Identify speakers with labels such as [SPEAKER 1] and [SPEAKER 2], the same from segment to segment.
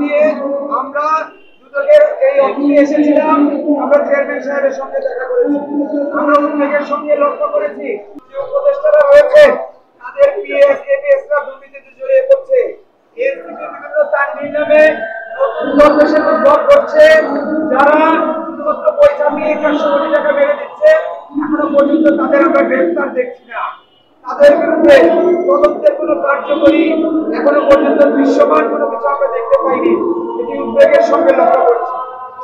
[SPEAKER 1] দিয়ে আমরা দুদকের এই অফিসে এসেছিলাম। আমরা চেয়ারম্যান সাহেবের সঙ্গে দেখা করেছি। আমরা উদ্বেগের সঙ্গে লক্ষ্য করেছি যে উপদেষ্টারা রয়েছে তাদের পিএস এপিএসরা দুর্নীতিতে জড়িয়ে পড়ছে। এনসিপির বিভিন্ন তান্ডি নামে নতুন দলদেশের উদ্ভব করছে, যারা শুধুমাত্র পয়সা নিয়ে 400 কোটি টাকা মেরে দিচ্ছে। এখনো পর্যন্ত তাদের আমরা গ্রেফতার দেখছি না। তাদের বিরুদ্ধে তদন্তের কোনো কার্যকরী এখনো পর্যন্ত দৃশ্যমান কোনো কিছু আমরা দেখতে পাইনি। এটি উদ্বেগের সঙ্গে লক্ষ্য করছি।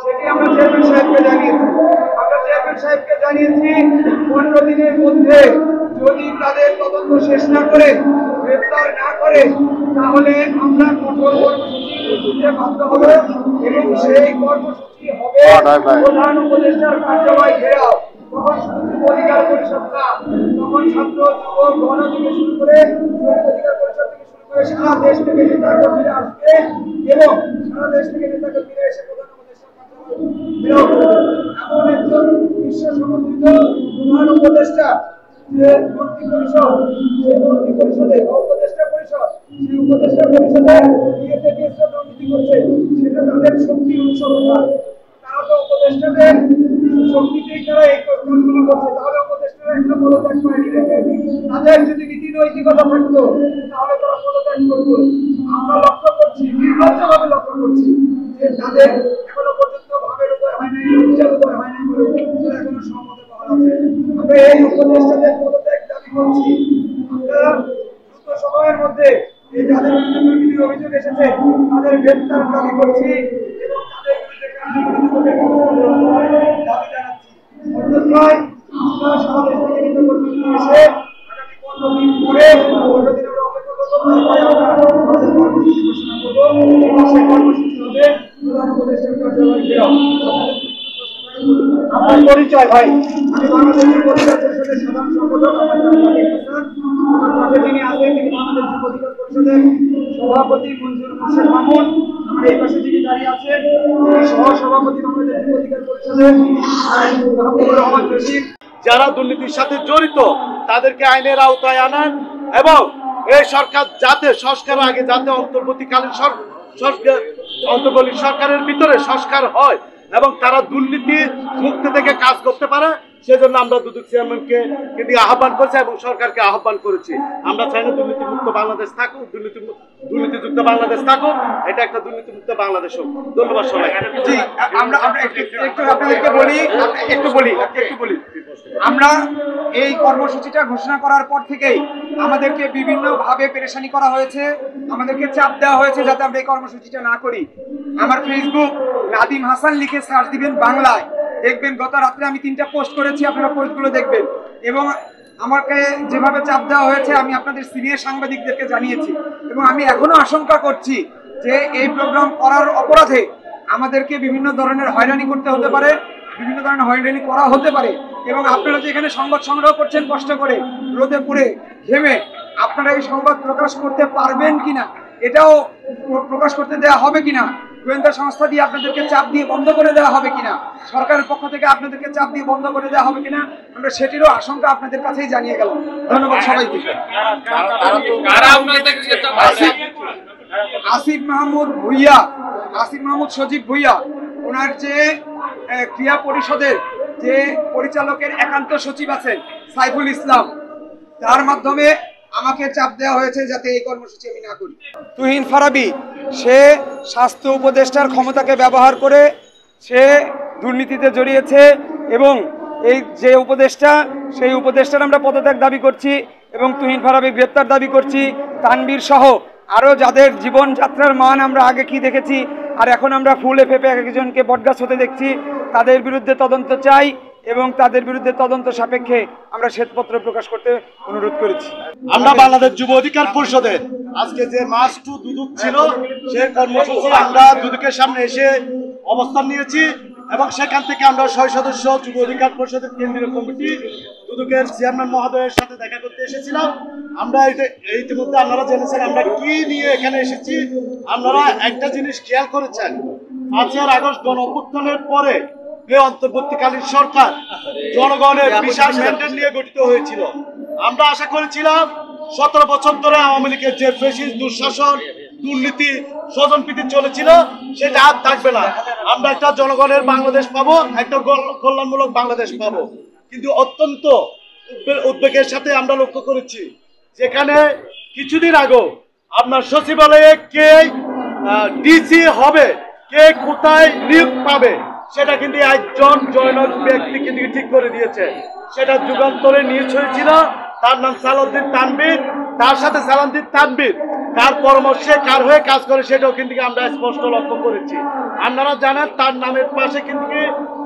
[SPEAKER 1] সেটি আমরা চেয়ারম্যান সাহেবকে জানিয়েছি। আমরা চেয়ারম্যান সাহেবকে জানিয়েছি 15 দিনের মধ্যে যদি তাদের তদন্ত শেষ না করে, গ্রেফতার না করে, তাহলে আমরা কঠোর কর্মসূচি দিতে বাধ্য হব এবং সেই কর্মসূচি হবে প্রধান উপদেষ্টার কার্যালয় ঘেরাও। তখন শুধু যুব অধিকার পরিষদ না, তখন ছাত্র যুবক গণ থেকে শুরু করে অধিকার পরিষদ থেকে শুরু করে সারা দেশ থেকে নেতা কর্মীরা আসবে এবং সারা দেশ থেকে নেতা কর্মীরা এসে প্রধান উপদেষ্টার কার্যালয় ঘেরাও করবে। এমন একজন বিশ্ব সমন্বিত প্রধান উপদেষ্টা যে মন্ত্রী পরিষদ, সেই মন্ত্রী পরিষদে উপদেষ্টা পরিষদ, সেই উপদেষ্টা পরিষদে বিএসএফ দুর্নীতি করছে, সেটা তাদের শক্তির উৎস কোথায়? তারা তো উপদেষ্টাদের শক্তিতেই তারা এই কাজগুলো করছে। তাহলে উপদেষ্টারা একটা পদত্যাগ করেনি। তাদের যদি নীতি নৈতিকতা থাকতো তাহলে তারা পদত্যাগ করতো। আমরা লক্ষ্য করছি, নির্লজ্জভাবে লক্ষ্য করছি যে তাদের এখনো পর্যন্ত ভাবের উদয় হয় নাই, লজ্জার উদয় হয় নাই বলে এখনো সহমতে বহাল আছে। আমরা এই উপদেষ্টাদের পদত্যাগ দাবি করছি। আমরা দ্রুত সময়ের মধ্যে এই যাদের বিরুদ্ধে দুর্নীতির অভিযোগ এসেছে তাদের গ্রেফতার দাবি করছি এবং তাদের বিরুদ্ধে কার্যকরী দাবি জানাচ্ছি। অন্যথায় আমরা সারা দেশ থেকে নেতা কর্মী নিয়ে এসে আগামী 15 দিন পরে 15 দিনের অপেক্ষা করবো, তারপরে আমরা আমাদের কর্মসূচি ঘোষণা করবো এবং সেই কর্মসূচি হবে প্রধান উপদেষ্টার কার্যালয় ঘেরাও। আমার পরিচয় ভাই, আমি বাংলাদেশ যুব অধিকার পরিষদের সাধারণ সম্পাদক। আমার নাম মালিক হাসান। আমার পাশে যিনি আছেন তিনি বাংলাদেশ যুব অধিকার পরিষদের সভাপতি মঞ্জুর মোর্শেদ মামুন। আমার এই পাশে যিনি দাঁড়িয়ে আছেন তিনি সহ সভাপতি বাংলাদেশ যুব অধিকার পরিষদের মাহবুবুর রহমান জসিম।
[SPEAKER 2] যারা দুর্নীতির সাথে জড়িত তাদেরকে আইনের আওতায় আনান এবং এই সরকার যাতে সংস্কার আগে যাতে অন্তর্বর্তীকালীন সরকারের ভিতরে সংস্কার হয় এবং তারা দুর্নীতি মুক্তি থেকে কাজ করতে পারে, সেজন্য আমরা দুদক চেয়ারম্যানকে আহ্বান করেছি এবং সরকারকে আহ্বান করেছি। আমরা চাই না দুর্নীতিমুক্ত বাংলাদেশ থাকুক, দুর্নীতিযুক্ত বাংলাদেশ থাকুক, এটা একটা দুর্নীতিমুক্ত বাংলাদেশ হোক। ধন্যবাদ সবাই।
[SPEAKER 1] জি, আমরা একটু আপনাদেরকে বলি আমরা এই কর্মসূচিটা ঘোষণা করার পর থেকেই আমাদেরকে বিভিন্নভাবে পেরেশানি করা হয়েছে, আমাদেরকে চাপ দেওয়া হয়েছে যাতে আমরা এই কর্মসূচিটা না করি। আমার ফেসবুক নাদিম হাসান লিখে সার্চ দিবেন বাংলায়, দেখবেন গত রাত্রে আমি 3টা পোস্ট করেছি, আপনারা পোস্টগুলো দেখবেন। এবং আমাকে যেভাবে চাপ দেওয়া হয়েছে আমি আপনাদের সিনিয়র সাংবাদিকদেরকে জানিয়েছি এবং আমি এখনো আশঙ্কা করছি যে এই প্রোগ্রাম করার অপরাধে আমাদেরকে বিভিন্ন ধরনের হয়রানি করতে হতে পারে, বিভিন্ন ধরনের হয়রানি করা হতে পারে। এবং আপনারা যে এখানে সংবাদ সংগ্রহ করছেন কষ্ট করে রোদে পুড়ে ঘেমে, আপনারা এই সংবাদ প্রকাশ করতে পারবেন কিনা, এটাও প্রকাশ করতে দেওয়া হবে কিনা, গোয়েন্দা সংস্থা দিয়ে আপনাদেরকে চাপ দিয়ে বন্ধ করে দেওয়া হবে কিনা, সরকারের পক্ষ থেকে আপনাদেরকে চাপ দিয়ে বন্ধ করে দেওয়া হবে কিনা, আমরা সেটিরও আশঙ্কা আপনাদের কাছেই জানিয়ে গেলাম। ধন্যবাদ সবাইকে। আসিফ মাহমুদ সজীব ভুইয়া, ওনার যে ক্রিয়া পরিষদের যে পরিচালকের একান্ত সচিব আছেন সাইফুল ইসলাম, তার মাধ্যমে আমাকে চাপ দেওয়া হয়েছে যাতে এই কর্মসূচি আমি না করি। তুহিন ফারাবি, সে স্বাস্থ্য উপদেষ্টার ক্ষমতাকে ব্যবহার করে সে দুর্নীতিতে জড়িয়েছে এবং এই যে উপদেষ্টা, সেই উপদেষ্টার আমরা পদত্যাগ দাবি করছি এবং তুহিন ফারাবি গ্রেপ্তার দাবি করছি। তানবীর সহ আরও যাদের জীবনযাত্রার মান আমরা আগে কি দেখেছি আর এখন আমরা ফুলে ফেপে একজনকে বটগাছ হতে দেখছি, তাদের বিরুদ্ধে তদন্ত চাই এবং তাদের বিরুদ্ধে তদন্ত সাপেক্ষে আমরা শ্বেতপত্র প্রকাশ করতে অনুরোধ করেছি।
[SPEAKER 2] আমরা বাংলাদেশ যুব অধিকার পরিষদের আজকে যে মার্চ টু দুদক ছিল সেই কর্মসূচি আমরা দুদকের সামনে এসে অবস্থান নিয়েছি এবং সেখান থেকে আমরা 6 সদস্য যুব অধিকার পরিষদের কেন্দ্রীয় কমিটি দুদকের চেয়ারম্যান মহোদয়ের সাথে দেখা করতে এসেছিলাম। আমরা ইতিমধ্যে আপনারা জেনেছেন আমরা কি নিয়ে এখানে এসেছি। আপনারা একটা জিনিস খেয়াল করেছেন, 5 আগস্ট গণ অভ্যুত্থানের পরে এই অন্তর্বর্তীকালীন সরকার জনগণের বিশাল ম্যান্ডেট নিয়ে গঠিত হয়েছিল। আমরা আশা করেছিলাম 17 বছর ধরে আওয়ামী লীগের যে ফ্যাসিস্ট দুঃশাসন, দুর্নীতি স্বজনপ্রীতি চলেছিল সেটা আর থাকবে না। আমরা একটা জনগণের বাংলাদেশ পাবো, একটা কল্যাণমূলক বাংলাদেশ পাবো। কিন্তু অত্যন্ত উদ্বেগের সাথে আমরা লক্ষ্য করেছি যেখানে কিছুদিন আগেও আপনার সচিবালয়ে কে ডিসি হবে, কে কোথায় নিয়োগ পাবে সেটা কিন্তু একজন জনক ব্যক্তি কিন্তু ঠিক করে দিয়েছে। সেটা যুগান্তরে নিয়োগ হয়েছিল, তার নাম সালাউদ্দিন তানভীর, তার সাথে সালাউদ্দিন তানভীর কার পরামর্শে কার হয়ে কাজ করে সেটাও কিন্তু আমরা স্পষ্ট লক্ষ্য করেছি। আপনারা জানেন তার নামের পাশে কিন্তু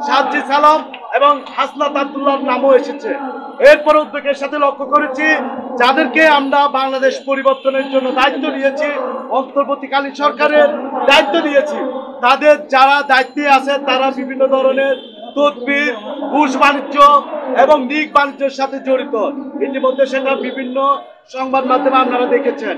[SPEAKER 2] সাজ্জি সালাম এবং হাসনাত আব্দুল্লাহর নামও এসেছে। এরপর উদ্বেগের সাথে লক্ষ্য করেছি যাদেরকে আমরা বাংলাদেশ পরিবর্তনের জন্য দায়িত্ব নিয়েছি, অন্তর্বর্তীকালীন সরকারের দায়িত্ব দিয়েছি, তাদের যারা দায়িত্বে আছে তারা বিভিন্ন ধরনের তদবির, ঘুষ বাণিজ্য এবং নিক বাণিজ্যের সাথে জড়িত। ইতিমধ্যে সেটা বিভিন্ন সংবাদ মাধ্যমে আপনারা দেখেছেন।